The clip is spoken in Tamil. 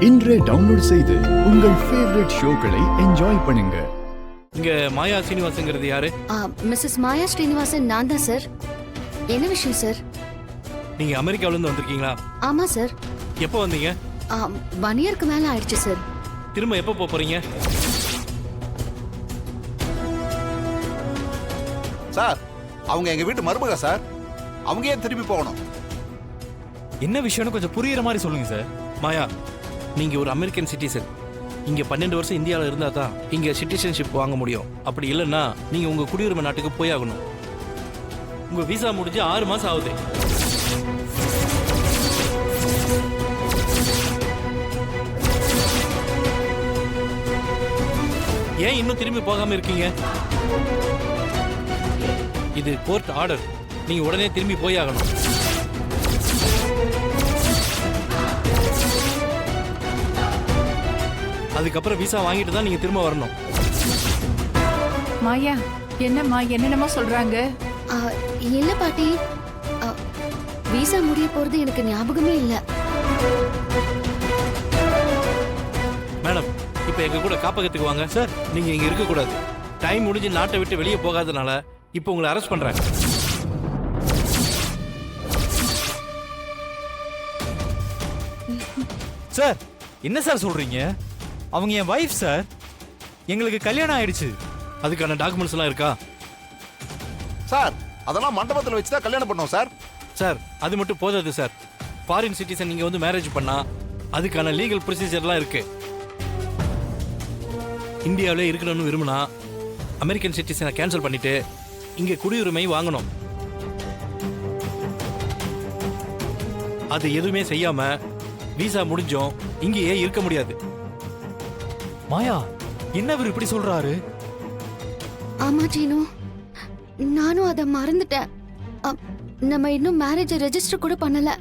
இன்றே டவுன்லோட் செய்து உங்கள் ஃபேவரட் ஷோக்களை என்ஜாய் பண்ணுங்க. இங்க மாயா சீனிவாசங்கிறது யாரு? மிஸ்ஸஸ் மாயா ஸ்ரீனிவாசன் நான் தான் சார். என்ன விஷயம் சார்? நீங்க அமெரிக்காவில இருந்து வந்திருக்கீங்களா? ஆமா சார். எப்போ வந்தீங்க? 1 இயருக்கு மேல ஆயிடுச்சு சார். திரும்ப எப்போ போறீங்க? சார், அவங்க எங்க வீட்டு மருமக சார். அவங்க ஏன் திரும்பி போகணும்? என்ன விஷயம்னு கொஞ்சம் புரியுற மாதிரி சொல்லுங்க சார். மாயா, நீங்க ஒரு அமெரிக்கன் சிட்டிசன். இங்க 12 வருஷம் இந்தியாவில் இருந்தா தான் இங்க சிட்டிசன்ஷிப் வாங்க முடியும். அப்படி இல்லைன்னா நீங்க உங்க குடியுரிமை நாட்டுக்கு போய் ஆகணும். உங்க விசா முடிஞ்சு 6 மாசம் ஆகுது. ஏன் இன்னும் திரும்பி போகாம இருக்கீங்க? இது கோர்ட் ஆர்டர். நீங்க உடனே திரும்பி போய் ஆகணும். அதுக்கப்புறம் விசா வாங்கிட்டு தான் நீங்க திரும்ப வரணும். மாயா, என்னம்மா என்னென்னமோ சொல்றாங்க? இல்ல பாட்டி, விசா முடிய போறது எனக்கு ஞாபகமே இல்ல. மேடம், இப்ப எங்க கூட காப்பகத்துக்கு வாங்க. சார், நீங்க இங்க இருக்க கூடாது. டைம் முடிஞ்சு நாட்டை விட்டு வெளியே போகாதனால இப்ப உங்களை அரெஸ்ட் பண்றாங்க. சார், என்ன சார் சொல்றீங்க? அவங்க என் வைஃப் சார். எங்களுக்கு கல்யாணம் ஆயிடுச்சு. அதுக்கான டாக்குமெண்ட்ஸ் எல்லாம் இருக்கா? சார், அதெல்லாம் மண்டபத்தில் வச்சு தான் கல்யாணம் பண்ணோம் சார். சார், அது மட்டும் போதாது சார். ஃபாரின் சிட்டிசன் நீங்க வந்து மேரேஜ் பண்ணா அதுக்கான லீகல் ப்ரொசீஜர்லாம் இருக்கு. இந்தியாவிலே இருக்கணும்னு விரும்பினா அமெரிக்கன் சிட்டிசனை கேன்சல் பண்ணிட்டு இங்க குடியுரிமை வாங்கணும். அது எதுவுமே செய்யாம விசா முடிஞ்சும் இங்கேயே இருக்க முடியாது. மாயா, என்ன இவர் இப்படி சொல்றாரு? ஆமா ஜீனு, நானும் அதை மறந்துட்டேன். நம்ம இன்னும் மேரேஜ் ரெஜிஸ்டர் கூட பண்ணல.